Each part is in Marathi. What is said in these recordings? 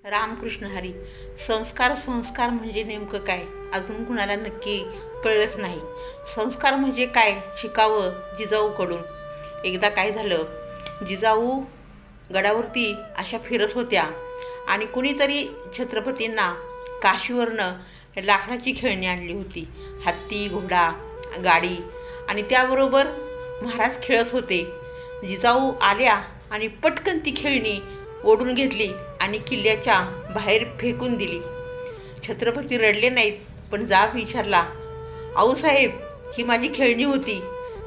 रामकृष्ण हरी. संस्कार संस्कार म्हणजे नेमकं काय अजून कुणाला नक्की कळलंच नाही. संस्कार म्हणजे काय शिकावं जिजाऊकडून. एकदा काय झालं, जिजाऊ गडावरती अशा फिरत होत्या आणि कुणीतरी छत्रपतींना काशीवरनं लाकडाची खेळणी आणली होती. हत्ती, घोडा, गाडी आणि त्याबरोबर महाराज खेळत होते. जिजाऊ आल्या आणि पटकन ती खेळणी ओढून घेतली आणि किल्ल्याच्या बाहेर फेकून दिली. छत्रपती रडले नाहीत, पण जाब विचारला, आऊसाहेब, ही माझी खेळणी होती,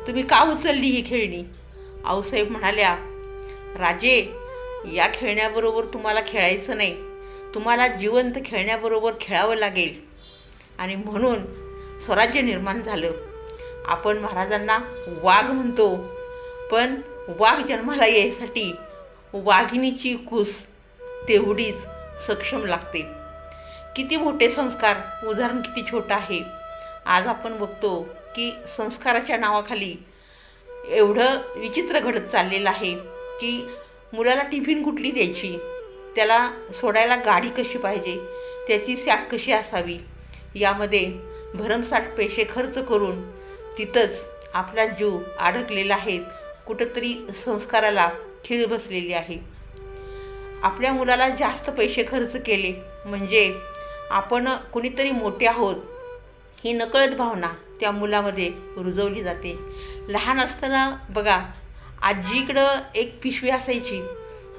तुम्ही का उचलली ही खेळणी? आऊसाहेब म्हणाल्या, राजे, या खेळण्याबरोबर तुम्हाला खेळायचं नाही, तुम्हाला जिवंत खेळण्याबरोबर खेळावं लागेल. आणि म्हणून स्वराज्य निर्माण झालं. आपण महाराजांना वाघ म्हणतो, पण वाघ जन्माला यायसाठी वाघिणीची कूस तेवढीच सक्षम लागते. किती मोठे संस्कार, उदाहरण किती छोटं आहे. आज आपण बघतो की संस्काराच्या नावाखाली एवढं विचित्र घडत चाललेलं आहे की मुलाला टिफिन कुठली द्यायची, त्याला सोडायला गाडी कशी पाहिजे, त्याची सॅक कशी असावी, यामध्ये भरमसाठ पैसे खर्च करून तिथंच आपला जीव अडकलेला आहे. कुठंतरी संस्काराला खीळ बसलेली आहे. आपल्या मुलाला जास्त पैसे खर्च केले म्हणजे आपण कुणीतरी मोठे आहोत ही नकळत भावना त्या मुलामध्ये रुजवली जाते. लहान असताना बघा, आजीकडं एक पिशवी असायची,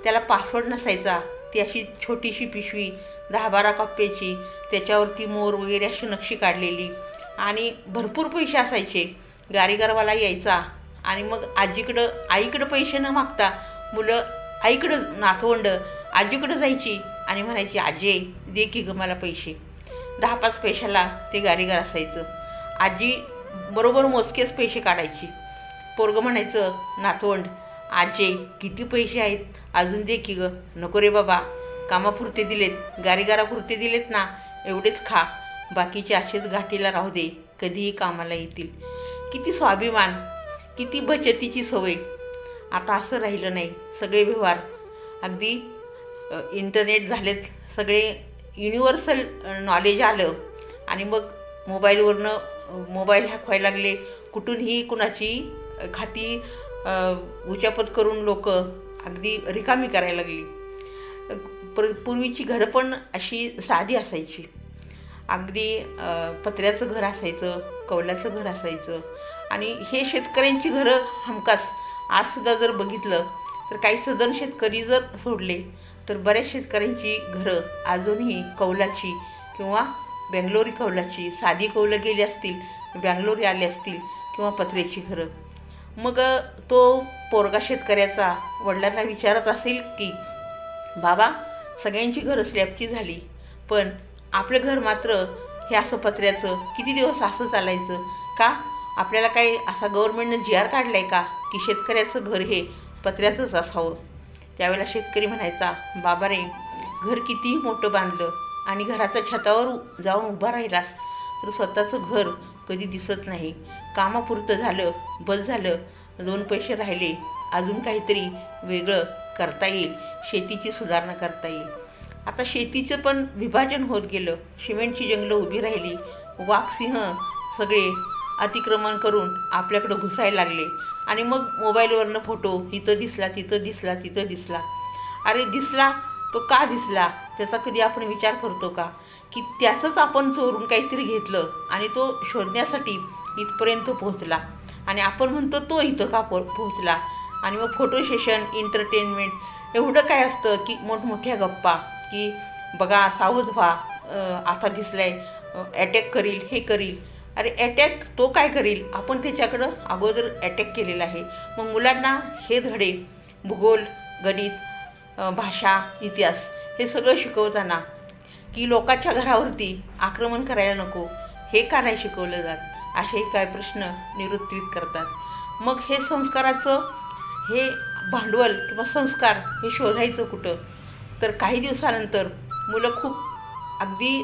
त्याला पासवर्ड नसायचा. ती अशी छोटीशी पिशवी 10-12 कप्प्याची, त्याच्यावरती मोर वगैरे अशी नक्षी काढलेली आणि भरपूर पैसे असायचे. गारीगरवाला यायचा आणि मग आईकडं पैसे न मागता मुलं आईकडं, नातवंड आजीकडं जायची आणि म्हणायची, आजी दे की गं मला पैसे. 10-5 पैशाला ते गारीगर असायचं. आजी बरोबर मोजकेच पैसे काढायची. पोरगं म्हणायचं, नातवंड, आजी किती पैसे आहेत, अजून दे की गं. नको रे बाबा, कामापुरते दिलेत, गारीगारापुरते दिलेत ना, एवढेच खा, बाकीचे असेच गाठीला राहू दे, कधीही कामाला येतील. किती स्वाभिमान, किती बचतीची सवय. आता असं राहिलं नाही. सगळे व्यवहार अगदी इंटरनेट झालेत, सगळे युनिव्हर्सल नॉलेज आलं आणि मग मोबाईल हॅक व्हायला लागले. कुठूनही कुणाची खाती उचापत करून लोक अगदी रिकामी करायला लागली. पूर्वीची घरं पण अशी साधी असायची. अगदी पत्र्याचं घर असायचं, कौलाचं घर असायचं आणि हे शेतकऱ्यांची घरं हमखास. आजसुद्धा जर बघितलं तर काही सदन शेतकरी जर सोडले तर बऱ्याच शेतकऱ्यांची घरं अजूनही कौलाची किंवा बेंगलोरी कौलाची, साधी कौलं गेली असतील, बेंगलोरी आले असतील किंवा पत्र्याची घरं. मग तो पोरगा शेतकऱ्याचा वडिलांना विचारत असेल की, बाबा, सगळ्यांची घरं स्लॅबची झाली, पण आपलं घर मात्र हे असं पत्र्याचं, किती दिवस असं चालायचं का? आपल्याला काही असा गव्हर्नमेंटनं GR काढलाय का की शेतकऱ्याचं घर हे पत्र्याचंच असावं? त्यावेळेला शेतकरी म्हणायचा, बाबा रे, घर कितीही मोठं बांधलं आणि घराच्या छतावर जाऊन उभा राहिलास तर स्वतःचं घर कधी दिसत नाही. कामापुरतं झालं, बस झालं, 2 पैसे राहिले, अजून काहीतरी वेगळं करता येईल, शेतीची सुधारणा करता येईल. आता शेतीचं पण विभाजन होत गेलं. सिमेंटची जंगलं उभी राहिली. वाघ, सिंह सगळे अतिक्रमण करून आपल्याकडं घुसायला लागले आणि मग मोबाईलवरनं फोटो, इथं दिसला, तिथं दिसला, तिथं दिसला. अरे दिसला तो का दिसला, त्याचा कधी आपण विचार करतो का की त्याचंच आपण चोरून काहीतरी घेतलं आणि तो शोधण्यासाठी इथपर्यंत पोहोचला आणि आपण म्हणतो तो इथं का पोहोचला. आणि मग फोटो सेशन, एंटरटेनमेंट एवढं काय असतं की मोठमोठ्या गप्पा की बघा, सावध व्हा, आता दिसलाय, अटॅक करील, हे करील. अरे अटॅक तो काय करील, आपण त्याच्याकडं अगोदर अटॅक केलेला आहे. मग मुलांना हे धडे, भूगोल, गणित, भाषा, इतिहास हे सगळं शिकवताना की लोकांच्या घरावरती आक्रमण करायला नको, हे का नाही शिकवलं जात, असे काय प्रश्न निरुत्तरित करतात. मग हे संस्काराचं हे भांडवल किंवा संस्कार हे शोधायचं कुठं? तर काही दिवसानंतर मुलं खूप अगदी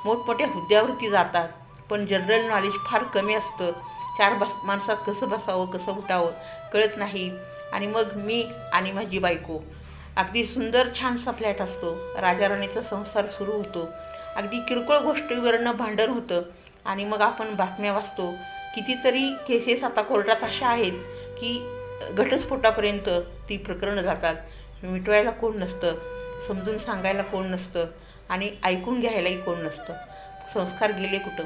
मोठमोठ्या हुद्द्यावरती जातात, पण जनरल नॉलेज फार कमी असतं. 4 माणसात कसं बसावं, कसं उठावं कळत नाही. आणि मग मी आणि माझी बायको अगदी सुंदर छानसा फ्लॅट असतो, राजाराणीचा संसार सुरू होतो, अगदी किरकोळ गोष्टीवरनं भांडण होतं आणि मग आपण बातम्या वाचतो. कितीतरी केसेस आता कोर्टात अशा आहेत की घटस्फोटापर्यंत ती प्रकरणं जातात. मिटवायला कोण नसतं, समजून सांगायला कोण नसतं आणि ऐकून घ्यायलाही कोण नसतं. संस्कार गेले कुठं?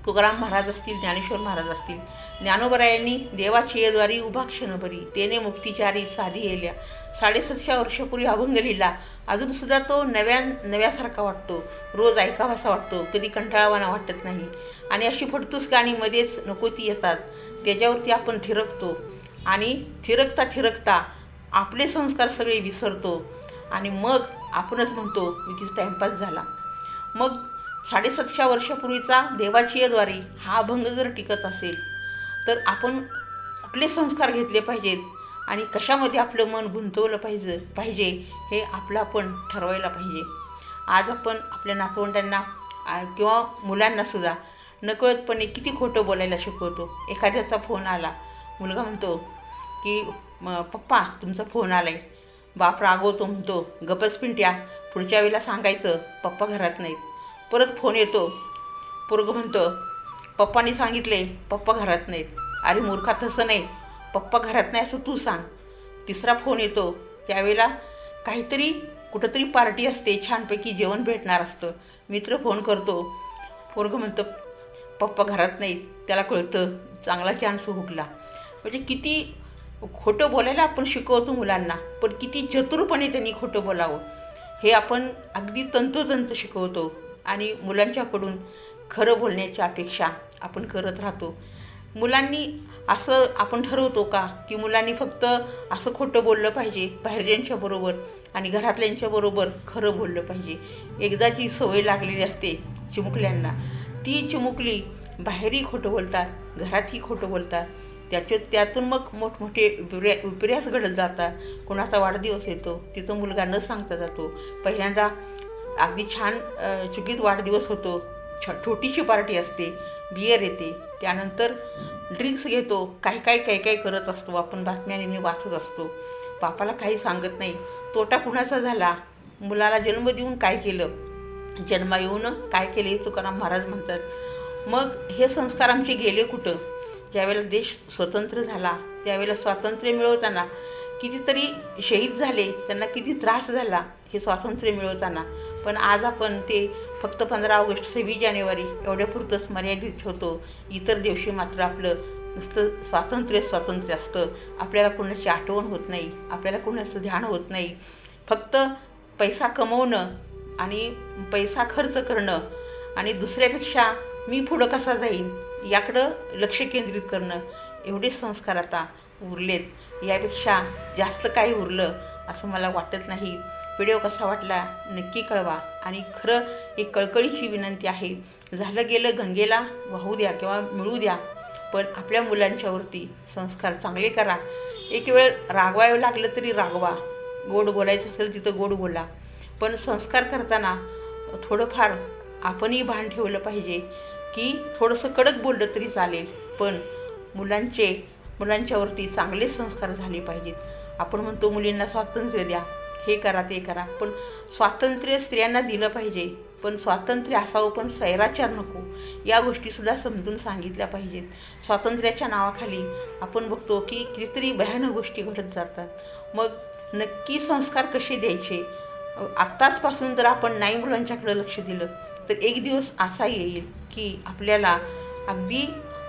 तुकाराम महाराज असतील, ज्ञानेश्वर महाराज असतील, ज्ञानोबरायांनी देवाची येद्वारी उभा क्षणभरी तेने मुक्तिचारी साधी येल्या 750 वर्षापूर्वी अभंग लिहिला. अजूनसुद्धा तो नव्यासारखा वाटतो, रोज ऐकावासा वाटतो, कधी कंटाळावाना वाटत नाही. आणि अशी फडतूस गाणी मध्येच नको ती येतात, त्याच्यावरती आपण थिरकतो आणि थिरकता आपले संस्कार सगळे विसरतो आणि मग आपणच म्हणतो विकीच टाइमपास झाला. मग 750 वर्षापूर्वीचा देवाची येद्वारी हा अभंग जर टिकत असेल तर आपण कुठले संस्कार घेतले पाहिजेत आणि कशामध्ये आपलं मन गुंतवलं पाहिजे हे आपलं आपण ठरवायला पाहिजे. आज आपण आपल्या नातवंडांना किंवा मुलांनासुद्धा नकळतपणे किती खोटं बोलायला शिकवतो. एखाद्याचा फोन आला, मुलगा म्हणतो की पप्पा तुमचा फोन आला आहे. बाप रागवतो, म्हणतो गपच पिंट्या, पुढच्या वेळेला सांगायचं पप्पा घरात नाहीत. परत फोन येतो, पोरगं म्हणतं पप्पांनी सांगितले पप्पा घरात नाहीत. अरे मूर्खा, तसं नाही, पप्पा घरात नाही असं तू सांग. तिसरा फोन येतो, त्यावेळेला काहीतरी कुठंतरी पार्टी असते, छानपैकी जेवण भेटणार असतं. मित्र फोन करतो, पोरगं म्हणतं पप्पा घरात नाहीत. त्याला कळतं चांगला चान्स हुकला. म्हणजे किती खोटं बोलायला आपण शिकवतो मुलांना, पण किती चतुरपणे त्यांनी खोटं बोलावं हे आपण अगदी तंतोतंत शिकवतो आणि मुलांच्याकडून खरं बोलण्याची अपेक्षा आपण करत राहतो. मुलांनी असं आपण ठरवतो का की मुलांनी फक्त असं खोटं बोललं पाहिजे बाहेरच्यांच्या बरोबर आणि घरातल्यांच्या बरोबर खरं बोललं पाहिजे. एकदाची सवय लागलेली असते चिमुकल्यांना, ती चिमुकली बाहेरही खोटं बोलतात, घरातही खोटं बोलतात. त्यातून मग मोठमोठे विपर्यास घडत जातात. कोणाचा वाढदिवस येतो, तिथं मुलगा न सांगता जातो. पहिल्यांदा अगदी छान चुकीत वाढदिवस होतो, छोटीशी पार्टी असते, बियर येते, त्यानंतर ड्रिंक्स घेतो, काय करत असतो. आपण बातम्याने वाचत असतो. बापाला काही सांगत नाही. तोटा कुणाचा झाला? मुलाला जन्म देऊन काय केलं, जन्मा येऊन काय केले तुकाराम महाराज म्हणतात. मग हे संस्कार आमचे गेले कुठं? ज्यावेळेला देश स्वतंत्र झाला त्यावेळेला स्वातंत्र्य मिळवताना कितीतरी शहीद झाले, त्यांना किती त्रास झाला हे स्वातंत्र्य मिळवताना. पण आज आपण ते फक्त 15 ऑगस्ट 26 जानेवारी एवढ्यापुरतंच मर्यादित ठेवतो. इतर दिवशी मात्र आपलं नुसतं स्वातंत्र्य असतं. आपल्याला कोणाची आठवण होत नाही, आपल्याला कोणाचं ध्यान होत नाही. फक्त पैसा कमवणं आणि पैसा खर्च करणं आणि दुसऱ्यापेक्षा मी पुढं कसा जाईन याकडं लक्ष केंद्रित करणं, एवढेच संस्कार आता उरलेत. यापेक्षा जास्त काही उरलं असं मला वाटत नाही. व्हिडिओ कसा वाटला नक्की कळवा आणि खरं एक कळकळीची विनंती आहे, झालं गेलं गंगेला वाहू द्या किंवा मिळू द्या, पण आपल्या मुलांच्यावरती संस्कार चांगले करा. एक वेळ रागवायला लागलं तरी रागवा, गोड बोलायचं असेल तिथं गोड बोला, पण संस्कार करताना थोडंफार आपणही भान ठेवलं पाहिजे की थोडंसं कडक बोललं तरी चालेल, पण मुलांच्यावरती चांगले संस्कार झाले पाहिजेत. आपण म्हणतो मुलींना स्वातंत्र्य द्या, हे करा ते करा, पण स्वातंत्र्य स्त्रियांना दिलं पाहिजे, पण स्वातंत्र्य असावं पण स्वैराचार नको, या गोष्टीसुद्धा समजून सांगितल्या पाहिजेत. स्वातंत्र्याच्या नावाखाली आपण बघतो की कितीतरी भयानक गोष्टी घडत जातात. मग नक्की संस्कार कसे द्यायचे? आत्ताचपासून जर आपण नाही मुलांच्याकडे लक्ष दिलं तर एक दिवस असा येईल की आपल्याला अगदी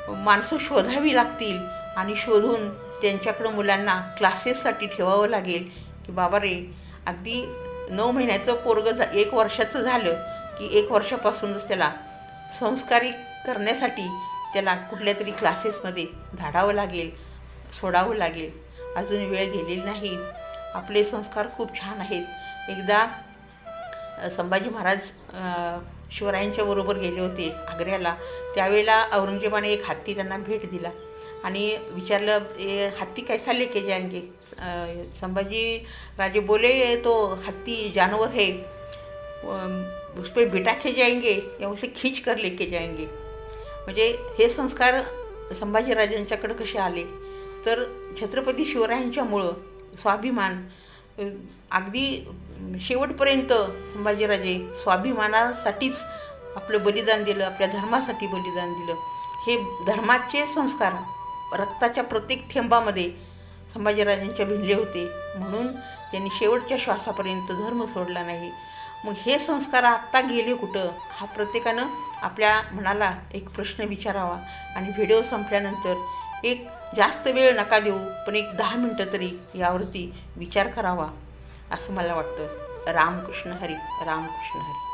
माणसं शोधावी लागतील आणि शोधून त्यांच्याकडं मुलांना क्लासेससाठी ठेवावं लागेल की बाबा रे, अगदी 9 महिन्याचं पोरगं 1 वर्षाचं झालं की 1 वर्षापासूनच त्याला संस्कारी करण्यासाठी त्याला कुठल्या तरी क्लासेसमध्ये धाडावं लागेल, सोडावं लागेल. अजून वेळ गेलेली नाही. आपले संस्कार खूप छान आहेत. एकदा संभाजी महाराज शिवरायांच्या बरोबर गेले होते आग्र्याला. त्यावेळेला औरंगजेबाने एक हत्ती त्यांना भेट दिला आणि विचारलं, हत्ती कैसा लेके जाएंगे? संभाजी राजे बोले, तो हत्ती जानवर है, उस पर बिठा के जाएंगे या उसे खींच कर लेके जाएंगे. म्हणजे हे संस्कार संभाजीराजांच्याकडे कसे आले तर छत्रपती शिवरायांच्यामुळं स्वाभिमान अगदी शेवटपर्यंत संभाजीराजे स्वाभिमानासाठीच आपलं बलिदान दिलं, आपल्या धर्मासाठी बलिदान दिलं. हे धर्माचे संस्कार रक्ताच्या प्रत्येक थेंबामध्ये संभाजीराजांच्या भिनले होते, म्हणून त्यांनी शेवटच्या श्वासापर्यंत धर्म सोडला नाही. मग हे संस्कार आत्ता गेले कुठं, हा प्रत्येकानं आपल्या मनाला एक प्रश्न विचारावा आणि व्हिडिओ संपल्यानंतर एक जास्त वेळ नका देऊ, पण एक 10 मिनटं तरी यावरती विचार करावा असं मला वाटतं. रामकृष्ण हरी, रामकृष्ण हरी.